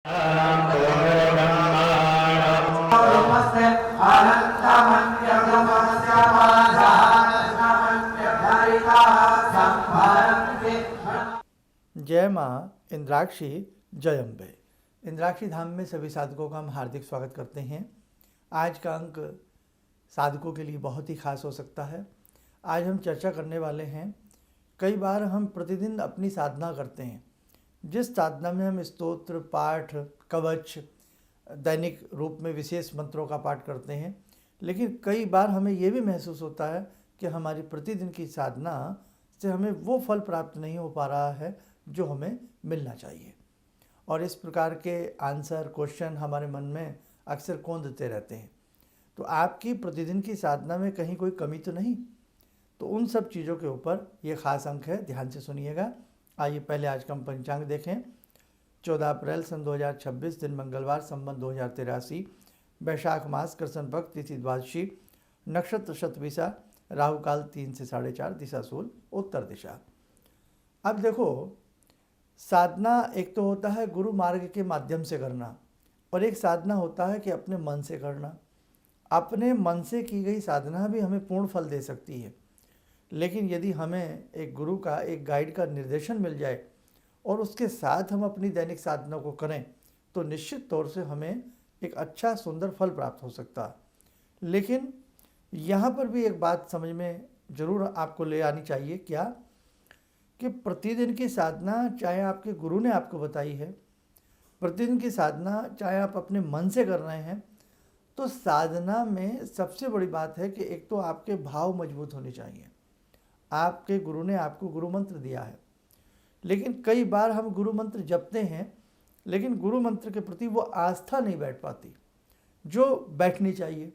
जय माँ इंद्राक्षी जय अम्बे। इंद्राक्षी धाम में सभी साधकों का हम हार्दिक स्वागत करते हैं। आज का अंक साधकों के लिए बहुत ही खास हो सकता है। आज हम चर्चा करने वाले हैं, कई बार हम प्रतिदिन अपनी साधना करते हैं, जिस साधना में हम स्तोत्र पाठ कवच दैनिक रूप में विशेष मंत्रों का पाठ करते हैं, लेकिन कई बार हमें ये भी महसूस होता है कि हमारी प्रतिदिन की साधना से हमें वो फल प्राप्त नहीं हो पा रहा है जो हमें मिलना चाहिए। और इस प्रकार के आंसर क्वेश्चन हमारे मन में अक्सर कौंधते रहते हैं। तो आपकी प्रतिदिन की साधना में कहीं कोई कमी तो नहीं? तो उन सब चीज़ों के ऊपर ये खास अंक है, ध्यान से सुनिएगा। आइए पहले आज का हम पंचांग देखें। 14 अप्रैल सन 2026, दिन मंगलवार, संवत 2083, वैशाख मास, कृष्ण पक्ष, तिथि द्वादशी, नक्षत्र शतभिषा, राहु काल 3 से 4:30, दिशा शूल उत्तर दिशा। अब देखो, साधना एक तो होता है गुरु मार्ग के माध्यम से करना, और एक साधना होता है कि अपने मन से करना। अपने मन से की गई साधना भी हमें पूर्ण फल दे सकती है, लेकिन यदि हमें एक गुरु का, एक गाइड का निर्देशन मिल जाए और उसके साथ हम अपनी दैनिक साधना को करें, तो निश्चित तौर से हमें एक अच्छा सुंदर फल प्राप्त हो सकता है। लेकिन यहाँ पर भी एक बात समझ में ज़रूर आपको ले आनी चाहिए, क्या कि प्रतिदिन की साधना चाहे आपके गुरु ने आपको बताई है, प्रतिदिन की साधना चाहे आप अपने मन से कर रहे हैं, तो साधना में सबसे बड़ी बात है कि एक तो आपके भाव मजबूत होने चाहिए। आपके गुरु ने आपको गुरु मंत्र दिया है, लेकिन कई बार हम गुरु मंत्र जपते हैं, लेकिन गुरु मंत्र के प्रति वो आस्था नहीं बैठ पाती जो बैठनी चाहिए।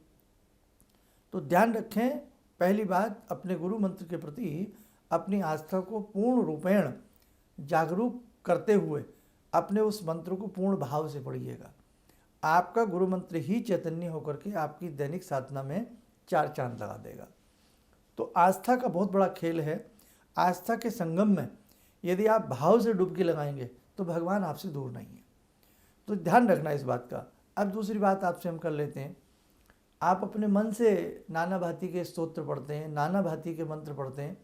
तो ध्यान रखें, पहली बात, अपने गुरु मंत्र के प्रति अपनी आस्था को पूर्ण रूपेण जागरूक करते हुए अपने उस मंत्र को पूर्ण भाव से पढ़िएगा। आपका गुरु मंत्र ही चैतन्य होकर के आपकी दैनिक साधना में 4 चांद लगा देगा। तो आस्था का बहुत बड़ा खेल है। आस्था के संगम में यदि आप भाव से डुबकी लगाएंगे तो भगवान आपसे दूर नहीं है। तो ध्यान रखना इस बात का। अब दूसरी बात आपसे हम कर लेते हैं। आप अपने मन से नाना भांति के स्तोत्र पढ़ते हैं, नाना भांति के मंत्र पढ़ते हैं।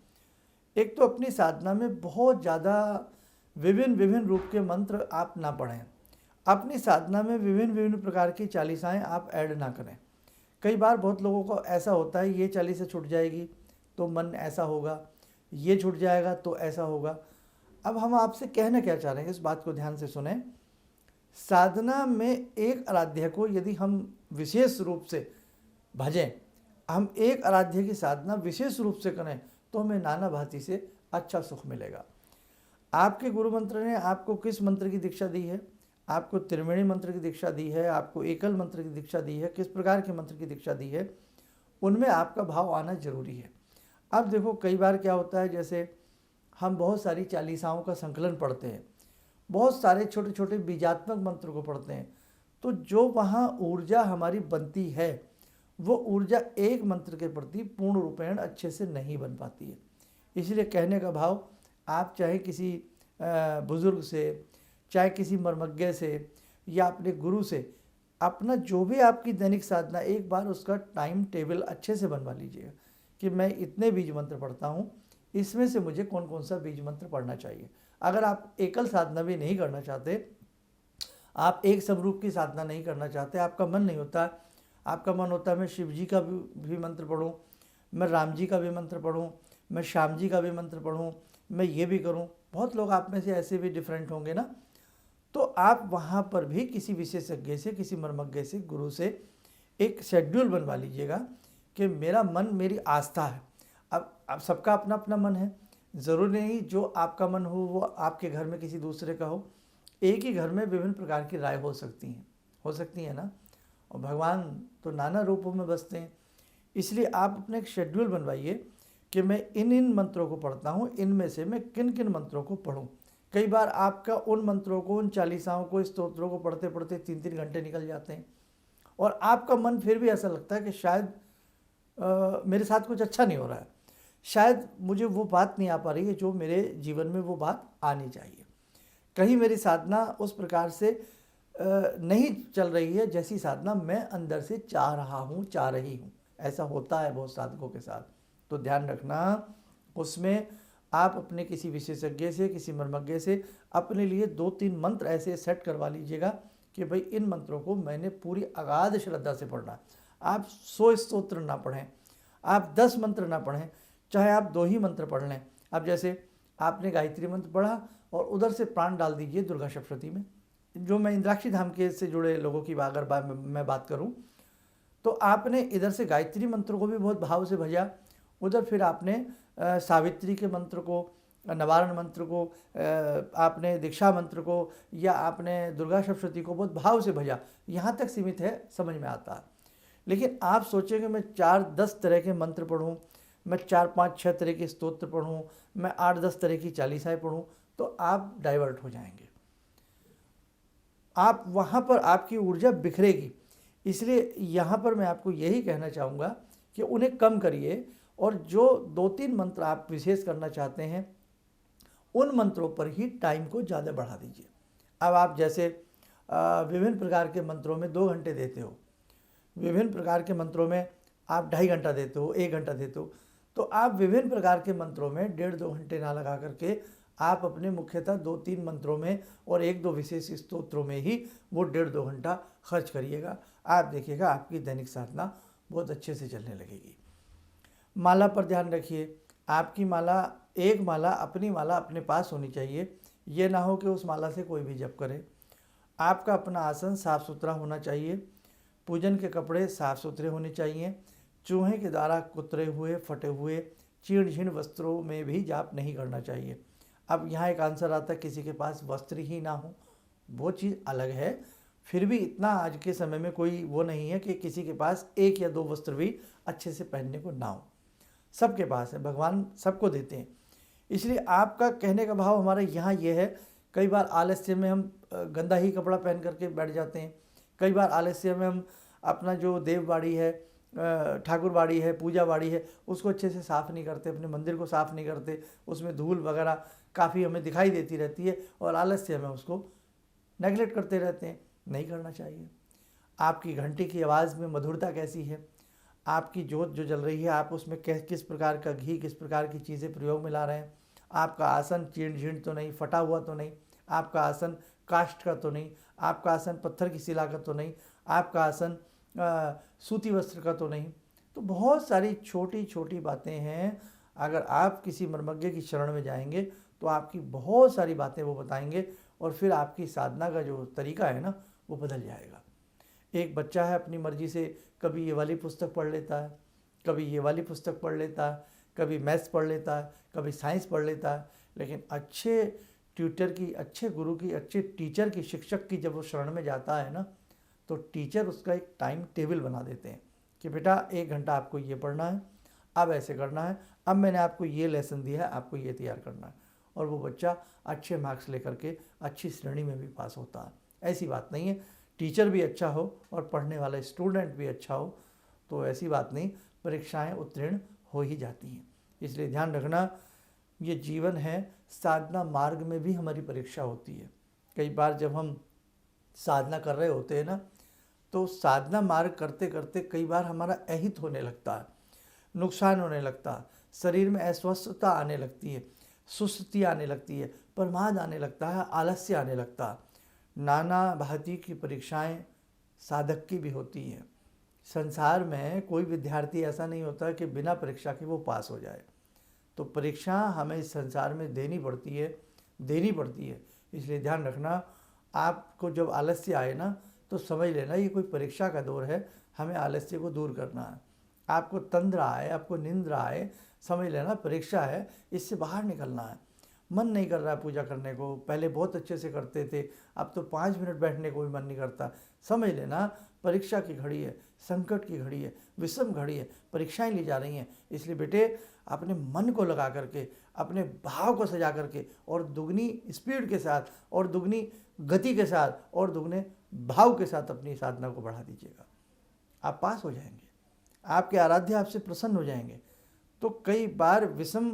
एक तो अपनी साधना में बहुत ज़्यादा विभिन्न रूप के मंत्र आप ना पढ़ें। अपनी साधना में विभिन्न प्रकार की चालीसाएँ आप ऐड ना करें। कई बार बहुत लोगों को ऐसा होता है, ये चालीसा छूट जाएगी तो मन ऐसा होगा, ये छूट जाएगा तो ऐसा होगा। अब हम आपसे कहना क्या चाह रहे हैं, इस बात को ध्यान से सुने। साधना में एक आराध्य को यदि हम विशेष रूप से भजें, हम एक आराध्य की साधना विशेष रूप से करें, तो हमें नाना भांति से अच्छा सुख मिलेगा। आपके गुरु मंत्र ने आपको किस मंत्र की दीक्षा दी है? आपको त्रिवेणी मंत्र की दीक्षा दी है, आपको एकल मंत्र की दीक्षा दी है, किस प्रकार के मंत्र की दीक्षा दी है, उनमें आपका भाव आना जरूरी है। अब देखो, कई बार क्या होता है, जैसे हम बहुत सारी चालीसाओं का संकलन पढ़ते हैं, बहुत सारे छोटे छोटे बीजात्मक मंत्र को पढ़ते हैं, तो जो वहाँ ऊर्जा हमारी बनती है, वो ऊर्जा एक मंत्र के प्रति पूर्ण रूपेण अच्छे से नहीं बन पाती है। इसलिए कहने का भाव, आप चाहे किसी बुज़ुर्ग से, चाहे किसी मर्मज्ञ से, या अपने गुरु से अपना जो भी आपकी दैनिक साधना, एक बार उसका टाइम टेबल अच्छे से बनवा लीजिएगा कि मैं इतने बीज मंत्र पढ़ता हूँ, इसमें से मुझे कौन कौन सा बीज मंत्र पढ़ना चाहिए। अगर आप एकल साधना भी नहीं करना चाहते, आप एक स्वरूप की साधना नहीं करना चाहते, आपका मन नहीं होता, आपका मन होता है मैं शिव जी का भी मंत्र पढ़ूँ, मैं राम जी का भी मंत्र पढ़ूँ, मैं श्याम जी का भी मंत्र पढ़ूँ, मैं ये भी करूँ। बहुत लोग आप में से ऐसे भी डिफरेंट होंगे ना। तो आप वहाँ पर भी किसी विशेषज्ञ से, किसी मर्मज्ञ से, गुरु से एक शेड्यूल बनवा लीजिएगा कि मेरा मन, मेरी आस्था है। अब सबका अपना अपना मन है, ज़रूरी नहीं जो आपका मन हो वो आपके घर में किसी दूसरे का हो। एक ही घर में विभिन्न प्रकार की राय हो सकती हैं ना। और भगवान तो नाना रूपों में बसते हैं, इसलिए आप अपने एक शेड्यूल बनवाइए कि मैं इन मंत्रों को पढ़ता हूँ, इनमें से मैं किन किन मंत्रों को पढ़ूँ। कई बार आपका उन मंत्रों को, उन चालीसाओं को, स्तोत्रों को पढ़ते पढ़ते 3-3 घंटे निकल जाते हैं, और आपका मन फिर भी ऐसा लगता है कि शायद मेरे साथ कुछ अच्छा नहीं हो रहा है, शायद मुझे वो बात नहीं आ पा रही है जो मेरे जीवन में वो बात आनी चाहिए। कहीं मेरी साधना उस प्रकार से नहीं चल रही है जैसी साधना मैं अंदर से चाह रहा हूँ, चाह रही हूँ। ऐसा होता है बहुत साधकों के साथ। तो ध्यान रखना, उसमें आप अपने किसी विशेषज्ञ से, किसी मर्मज्ञ से अपने लिए 2-3 मंत्र ऐसे सेट करवा लीजिएगा कि भाई इन मंत्रों को मैंने पूरी अगाध श्रद्धा से पढ़ना है। आप 100 स्तोत्र ना पढ़ें, आप 10 मंत्र ना पढ़ें, चाहे आप 2 ही मंत्र पढ़ लें। अब जैसे आपने गायत्री मंत्र पढ़ा और उधर से प्राण डाल दीजिए दुर्गा सप्तशती में। जो मैं इंद्राक्षी धाम के से जुड़े लोगों की अगर मैं बात करूं, तो आपने इधर से गायत्री मंत्र को भी बहुत भाव से भजा, उधर फिर आपने सावित्री के मंत्र को, नवारण मंत्र को, आपने दीक्षा मंत्र को, या आपने दुर्गा सप्तशती को बहुत भाव से भजा। यहाँ तक सीमित है, समझ में आता है। लेकिन आप सोचेंगे मैं 4-10 तरह के मंत्र पढ़ूँ, मैं 4-5-6 तरह के स्तोत्र पढ़ूँ, मैं 8-10 तरह की चालीसाएँ पढ़ूँ, तो आप डाइवर्ट हो जाएंगे। आप वहाँ पर आपकी ऊर्जा बिखरेगी। इसलिए यहाँ पर मैं आपको यही कहना चाहूँगा कि उन्हें कम करिए, और जो 2-3 मंत्र आप विशेष करना चाहते हैं उन मंत्रों पर ही टाइम को ज़्यादा बढ़ा दीजिए। अब आप जैसे विभिन्न प्रकार के मंत्रों में 2 घंटे देते हो, विभिन्न प्रकार के मंत्रों में आप 2.5 घंटा देते हो, 1 घंटा देते हो, तो आप विभिन्न प्रकार के मंत्रों में 1.5-2 घंटे ना लगा करके आप अपने मुख्यतः 2-3 मंत्रों में और 1-2 विशेष स्तोत्रों में ही वो 1.5-2 घंटा खर्च करिएगा। आप देखिएगा आपकी दैनिक साधना बहुत अच्छे से चलने लगेगी। माला पर ध्यान रखिए, आपकी माला, एक माला, अपनी माला अपने पास होनी चाहिए। ये ना हो कि उस माला से कोई भी जप करे। आपका अपना आसन साफ सुथरा होना चाहिए। पूजन के कपड़े साफ सुथरे होने चाहिए। चूहे के द्वारा कुतरे हुए, फटे हुए, चीर्ण झीर्ण वस्त्रों में भी जाप नहीं करना चाहिए। अब यहाँ एक आंसर आता है किसी के पास वस्त्र ही ना हो, वो चीज़ अलग है। फिर भी इतना आज के समय में कोई वो नहीं है कि किसी के पास 1 या 2 वस्त्र भी अच्छे से पहनने को ना हो। सबके पास है, भगवान सबको देते हैं। इसलिए आपका कहने का भाव हमारा यहाँ ये है, कई बार आलस्य में हम गंदा ही कपड़ा पहन करके बैठ जाते हैं। कई बार आलस्य में हम अपना जो देवबाड़ी है, ठाकुर बाड़ी है, पूजा बाड़ी है, उसको अच्छे से साफ़ नहीं करते, अपने मंदिर को साफ़ नहीं करते, उसमें धूल वगैरह काफ़ी हमें दिखाई देती रहती है, और आलस्य में उसको नेगलेक्ट करते रहते हैं। नहीं करना चाहिए। आपकी घंटी की आवाज़ में मधुरता कैसी है, आपकी जोत जो जल रही है, आप उसमें किस प्रकार का घी, किस प्रकार की चीज़ें प्रयोग में ला रहे हैं। आपका आसन चीर्ण झीर्ण तो नहीं, फटा हुआ तो नहीं, आपका आसन काष्ठ का तो नहीं, आपका आसन पत्थर की शिला का तो नहीं, आपका आसन सूती वस्त्र का तो नहीं। तो बहुत सारी छोटी छोटी बातें हैं। अगर आप किसी मर्मज्ञ की शरण में जाएंगे तो आपकी बहुत सारी बातें वो बताएंगे, और फिर आपकी साधना का जो तरीका है ना, वो बदल जाएगा। एक बच्चा है, अपनी मर्जी से कभी ये वाली पुस्तक पढ़ लेता है, कभी ये वाली पुस्तक पढ़ लेता है, कभी मैथ्स पढ़ लेता है, कभी साइंस पढ़ लेता है। लेकिन अच्छे ट्यूटर की, अच्छे गुरु की, अच्छे टीचर की, शिक्षक की जब वो शरण में जाता है ना, तो टीचर उसका एक टाइम टेबल बना देते हैं कि बेटा 1 घंटा आपको ये पढ़ना है, अब ऐसे करना है, अब मैंने आपको ये लेसन दिया है, आपको ये तैयार करना है। और वो बच्चा अच्छे मार्क्स लेकर के अच्छी श्रेणी में भी पास होता है। ऐसी बात नहीं है, टीचर भी अच्छा हो और पढ़ने वाला स्टूडेंट भी अच्छा हो, तो ऐसी बात नहीं, परीक्षाएं उत्तीर्ण हो ही जाती हैं। इसलिए ध्यान रखना, ये जीवन है, साधना मार्ग में भी हमारी परीक्षा होती है। कई बार जब हम साधना कर रहे होते हैं ना, तो साधना मार्ग करते करते कई बार हमारा अहित होने लगता है, नुकसान होने लगता है, शरीर में अस्वस्थता आने लगती है, सुस्ती आने लगती है, प्रमाद आने लगता है, आलस्य आने लगता है। नाना भांति की परीक्षाएं साधक की भी होती हैं। संसार में कोई विद्यार्थी ऐसा नहीं होता कि बिना परीक्षा के वो पास हो जाए। तो परीक्षा हमें इस संसार में देनी पड़ती है। इसलिए ध्यान रखना, आपको जब आलस्य आए ना, तो समझ लेना ये कोई परीक्षा का दौर है, हमें आलस्य को दूर करना है। आपको तंद्रा आए, आपको निंद्रा आए, समझ लेना परीक्षा है, इससे बाहर निकलना है। मन नहीं कर रहा है पूजा करने को, पहले बहुत अच्छे से करते थे, अब तो 5 मिनट बैठने को भी मन नहीं करता, समझ लेना परीक्षा की घड़ी है, संकट की घड़ी है, विषम घड़ी है, परीक्षाएं ली जा रही हैं। इसलिए बेटे अपने मन को लगा करके, अपने भाव को सजा करके, और दुगनी स्पीड के साथ, और दुगनी गति के साथ, और दुगने भाव के साथ अपनी साधना को बढ़ा दीजिएगा। आप पास हो जाएंगे, आपके आराध्य आपसे प्रसन्न हो जाएंगे। तो कई बार विषम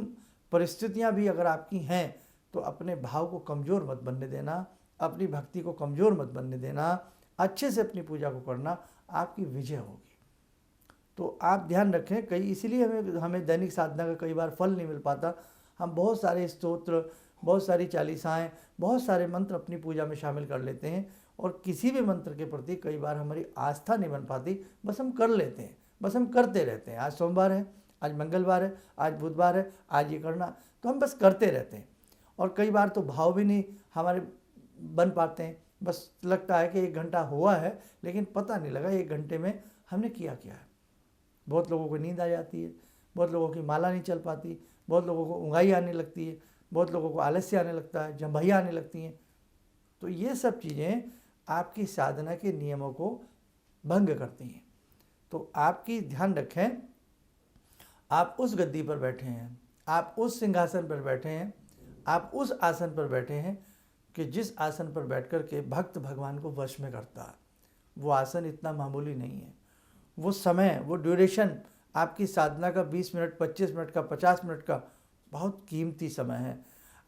परिस्थितियां भी अगर आपकी हैं, तो अपने भाव को कमज़ोर मत बनने देना, अपनी भक्ति को कमज़ोर मत बनने देना, अच्छे से अपनी पूजा को करना, आपकी विजय होगी। तो आप ध्यान रखें, कई इसीलिए हमें दैनिक साधना का कई बार फल नहीं मिल पाता। हम बहुत सारे स्तोत्र, बहुत सारी चालीसाएँ, बहुत सारे मंत्र अपनी पूजा में शामिल कर लेते हैं और किसी भी मंत्र के प्रति कई बार हमारी आस्था नहीं बन पाती, बस हम कर लेते हैं, बस हम करते रहते हैं। आज सोमवार है, आज मंगलवार है, आज बुधवार है, आज ये करना, तो हम बस करते रहते हैं और कई बार तो भाव भी नहीं हमारे बन पाते हैं। बस लगता है कि 1 घंटा हुआ है, लेकिन पता नहीं लगा 1 घंटे में हमने किया क्या है। बहुत लोगों को नींद आ जाती है, बहुत लोगों की माला नहीं चल पाती, बहुत लोगों को ऊँघाई आने लगती है, बहुत लोगों को आलस्य आने लगता है, जम्भैया आने लगती हैं। तो ये सब चीज़ें आपकी साधना के नियमों को भंग करती हैं। तो आपकी ध्यान रखें, आप उस गद्दी पर बैठे हैं, आप उस सिंहासन पर बैठे हैं, आप उस आसन पर बैठे हैं कि जिस आसन पर बैठकर के भक्त भगवान को वश में करता है। वो आसन इतना मामूली नहीं है। वो समय, वो ड्यूरेशन आपकी साधना का 20 मिनट, 25 मिनट का, 50 मिनट का बहुत कीमती समय है।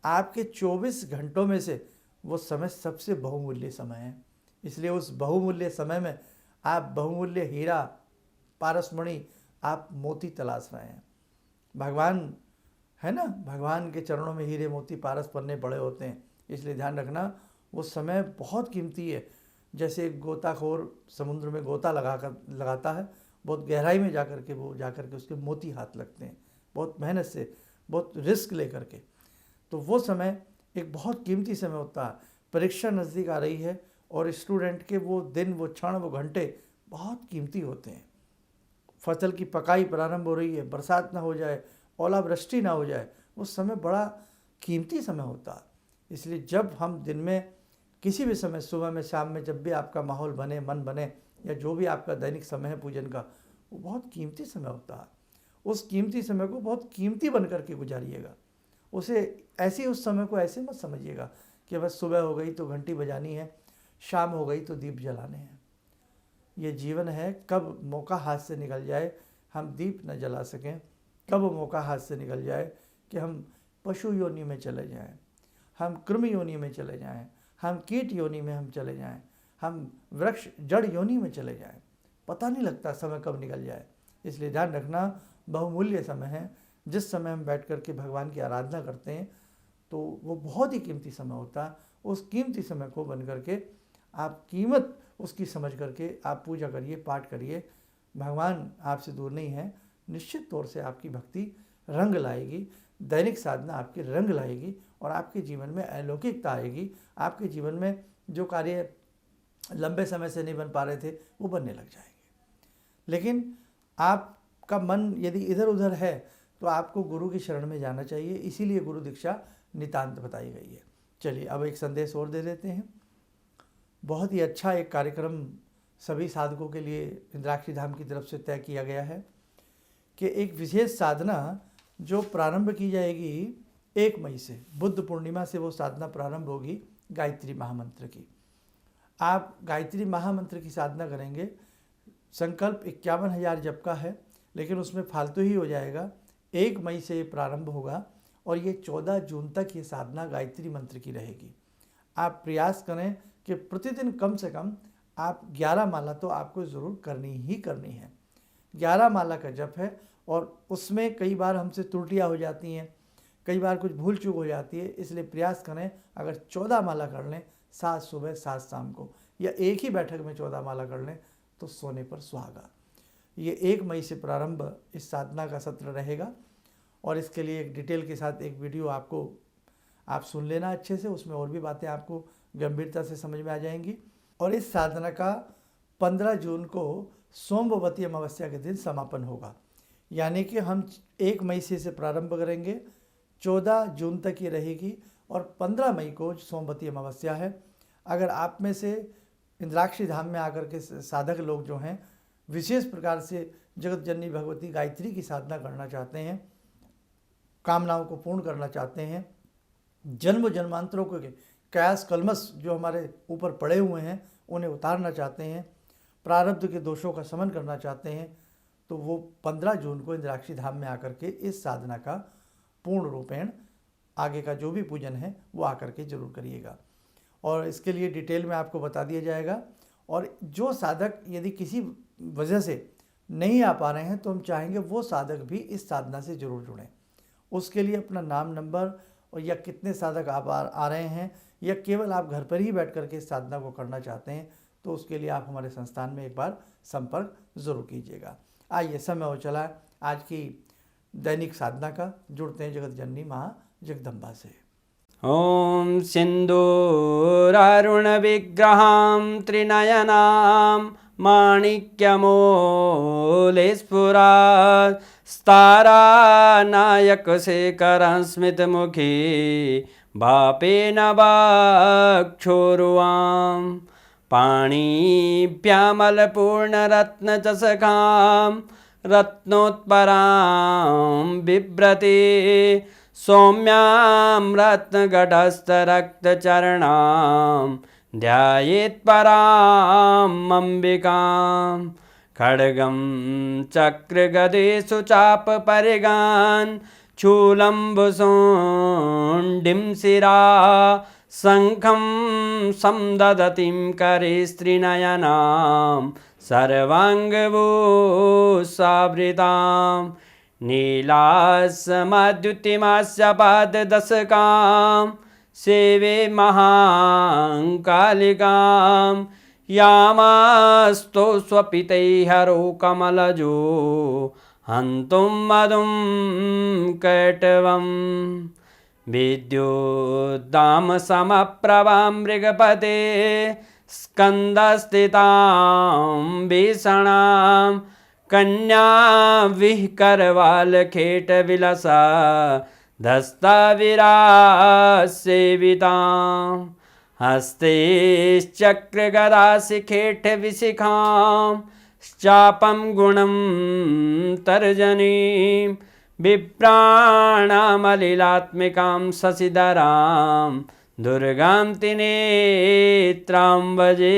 आपके 24 घंटों में से वो समय सबसे बहुमूल्य समय है। इसलिए उस बहुमूल्य समय में आप बहुमूल्य हीरा, पारसमणि, आप मोती तलाश रहे हैं। भगवान है ना, भगवान के चरणों में हीरे मोती पारस पन्ने पड़े होते हैं। इसलिए ध्यान रखना, वो समय बहुत कीमती है। जैसे एक गोताखोर समुद्र में गोता लगाता है, बहुत गहराई में जाकर के उसके मोती हाथ लगते हैं, बहुत मेहनत से, बहुत रिस्क लेकर के। तो वो समय एक बहुत कीमती समय होता है। परीक्षा नज़दीक आ रही है और स्टूडेंट के वो दिन, वो क्षण, वो घंटे बहुत कीमती होते हैं। फसल की पकाई प्रारंभ हो रही है, बरसात ना हो जाए, ओलावृष्टि ना हो जाए, वो समय बड़ा कीमती समय होता है। इसलिए जब हम दिन में किसी भी समय, सुबह में, शाम में, जब भी आपका माहौल बने, मन बने, या जो भी आपका दैनिक समय है पूजन का, वो बहुत कीमती समय होता है। उस कीमती समय को बहुत कीमती बन करके गुजारिएगा। उस समय को ऐसे मत समझिएगा कि बस सुबह हो गई तो घंटी बजानी है, शाम हो गई तो दीप जलाने हैं। ये जीवन है, कब मौका हाथ से निकल जाए हम दीप न जला सकें, कब मौका हाथ से निकल जाए कि हम पशु योनि में चले जाएं, हम कृमि योनि में चले जाएं, हम कीट योनि में हम चले जाएं, हम वृक्ष जड़ योनि में चले जाएं। पता नहीं लगता समय कब निकल जाए। इसलिए ध्यान रखना, बहुमूल्य समय है। जिस समय हम बैठ कर के भगवान की आराधना करते हैं तो वो बहुत ही कीमती समय होता है। उस कीमती समय को बन करके आप कीमत उसकी समझ करके आप पूजा करिए, पाठ करिए। भगवान आपसे दूर नहीं है। निश्चित तौर से आपकी भक्ति रंग लाएगी, दैनिक साधना आपके रंग लाएगी और आपके जीवन में अलौकिकता आएगी। आपके जीवन में जो कार्य लंबे समय से नहीं बन पा रहे थे वो बनने लग जाएंगे। लेकिन आपका मन यदि इधर उधर है तो आपको गुरु की शरण में जाना चाहिए। इसीलिए गुरु दीक्षा नितांत बताई गई है। चलिए अब एक संदेश और दे देते हैं। बहुत ही अच्छा एक कार्यक्रम सभी साधकों के लिए इंद्राक्षी धाम की तरफ से तय किया गया है कि एक विशेष साधना जो प्रारंभ की जाएगी 1 मई से, बुद्ध पूर्णिमा से वो साधना प्रारंभ होगी गायत्री महामंत्र की। आप गायत्री महामंत्र की साधना करेंगे। संकल्प 51,000 जप का है, लेकिन उसमें फालतू ही हो जाएगा। 1 मई से ये प्रारंभ होगा और ये 14 जून तक ये साधना गायत्री मंत्र की रहेगी। आप प्रयास करें कि प्रतिदिन कम से कम आप 11 माला तो आपको ज़रूर करनी ही करनी है। 11 माला का जप है और उसमें कई बार हमसे त्रुटियाँ हो जाती हैं, कई बार कुछ भूल चूक हो जाती है। इसलिए प्रयास करें, अगर 14 माला कर लें, 7 सुबह 7 शाम को, या एक ही बैठक में 14 माला कर लें तो सोने पर सुहागा। ये 1 मई से प्रारंभ इस साधना का सत्र रहेगा और इसके लिए एक डिटेल के साथ एक वीडियो आपको आप सुन लेना अच्छे से। उसमें और भी बातें आपको गंभीरता से समझ में आ जाएंगी। और इस साधना का 15 जून को सोमवती अमावस्या के दिन समापन होगा। यानी कि हम 1 मई से इसे प्रारंभ करेंगे, 14 जून तक ये रहेगी और 15 मई को सोमवती अमावस्या है। अगर आप में से इंद्राक्षी धाम में आकर के साधक लोग जो हैं विशेष प्रकार से जगत जननी भगवती गायत्री की साधना करना चाहते हैं, कामनाओं को पूर्ण करना चाहते हैं, जन्म जन्मांतरों के कयास कलमस जो हमारे ऊपर पड़े हुए हैं उन्हें उतारना चाहते हैं, प्रारब्ध के दोषों का शमन करना चाहते हैं, तो वो 15 जून को इंद्राक्षी धाम में आकर के इस साधना का पूर्ण रूपेण आगे का जो भी पूजन है वो आकर के जरूर करिएगा। और इसके लिए डिटेल में आपको बता दिया जाएगा। और जो साधक यदि किसी वजह से नहीं आ पा रहे हैं तो हम चाहेंगे वो साधक भी इस साधना से जरूर जुड़ें। उसके लिए अपना नाम, नंबर और या कितने साधक आप आ रहे हैं या केवल आप घर पर ही बैठ करके इस साधना को करना चाहते हैं तो उसके लिए आप हमारे संस्थान में एक बार संपर्क ज़रूर कीजिएगा। आइए, समय हो चला है आज की दैनिक साधना का। जुड़ते हैं जगत जननी माँ जगदम्बा से। ॐ सिन्दूरारुणविग्रहां त्रिनयनां माणिक्यमूलस्फुरात् स्तारानायकशेखरं स्मितमुखी वापेन वक्षोरुवां पाणिभ्यामलपूर्णरत्नचषकां रत्नोत्परां बिभ्रति सौम्यां रत्नगटस्थरक्तचरणां ध्यायेत् पराम् अम्बिकां खड्गं चक्रगदेषु चापपरिगान् शूलम्बुशुण्डिं शिरा शङ्खं संदधतीं करे स्त्रीनयनां सर्वाङ्गभूषावृतां नीलासमद्युतिमास्य पाददशकां सेवे महाकालिकां यामास्तो स्वपितैहरो कमलजो हन्तुं मधुं कैटवं विद्युद्दामसमप्रभां मृगपते स्कन्दस्थितां भीषणां कन्या विहकरवालखेटविलसा धस्ताविरासेवितां हस्तैश्चक्रगदाशिखेटविशिखां चापं गुणं तर्जनीं विप्राणामलिलात्मिकां शशिधरां दुर्गां त्रिनेत्रां भजे।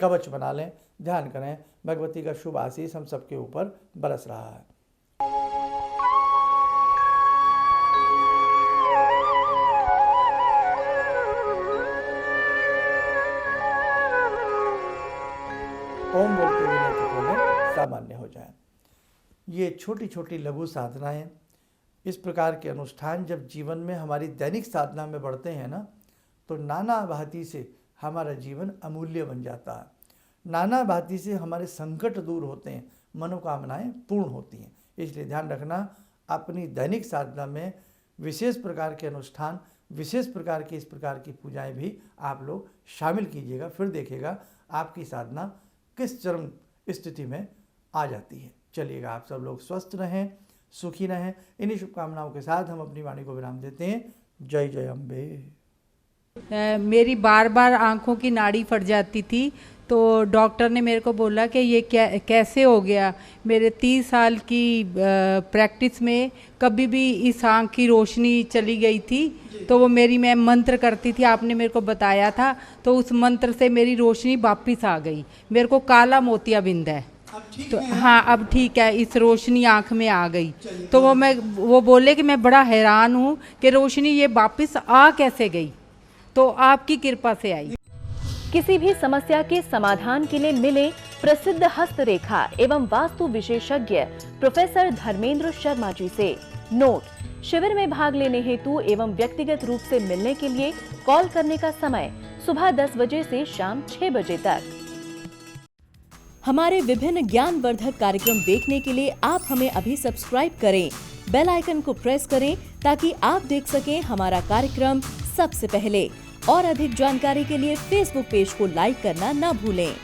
कवच बना लें, ध्यान करें, भगवती का शुभ आशीष हम सबके ऊपर बरस रहा है। ओम बोलते हुए नेत्र खोलें, सामान्य हो जाए। ये छोटी छोटी लघु साधनाएं, इस प्रकार के अनुष्ठान जब जीवन में हमारी दैनिक साधना में बढ़ते हैं ना, तो नाना भांति से हमारा जीवन अमूल्य बन जाता है। नाना भांति से हमारे संकट दूर होते हैं, मनोकामनाएं पूर्ण होती हैं। इसलिए ध्यान रखना, अपनी दैनिक साधना में विशेष प्रकार के अनुष्ठान, विशेष प्रकार की इस प्रकार की पूजाएं भी आप लोग शामिल कीजिएगा। फिर देखिएगा आपकी साधना किस चरम स्थिति में आ जाती है। चलिएगा, आप सब लोग स्वस्थ रहें, सुखी रहें। इन्हीं शुभकामनाओं के साथ हम अपनी वाणी को विराम देते हैं। जय जय अम्बे। मेरी बार बार आंखों की नाड़ी फट जाती थी, तो डॉक्टर ने मेरे को बोला कि ये कैसे हो गया। मेरे 30 साल की प्रैक्टिस में कभी भी इस आँख की रोशनी चली गई थी, तो वो मैं मंत्र करती थी, आपने मेरे को बताया था, तो उस मंत्र से मेरी रोशनी वापस आ गई। मेरे को काला मोतियाबिंद है, तो हाँ अब ठीक है, इस रोशनी आँख में आ गई। तो वो बोले कि मैं बड़ा हैरान हूँ कि रोशनी ये वापस आ कैसे गई, तो आपकी कृपा से आई। किसी भी समस्या के समाधान के लिए मिले प्रसिद्ध हस्तरेखा एवं वास्तु विशेषज्ञ प्रोफेसर धर्मेंद्र शर्मा जी से। नोट: शिविर में भाग लेने हेतु एवं व्यक्तिगत रूप से मिलने के लिए कॉल करने का समय सुबह 10 बजे से शाम 6 बजे तक। हमारे विभिन्न ज्ञानवर्धक कार्यक्रम देखने के लिए आप हमें अभी सब्सक्राइब करें, बेल आइकन को प्रेस करें ताकि आप देख सकें हमारा कार्यक्रम सबसे पहले। और अधिक जानकारी के लिए फेसबुक पेज को लाइक करना न भूलें।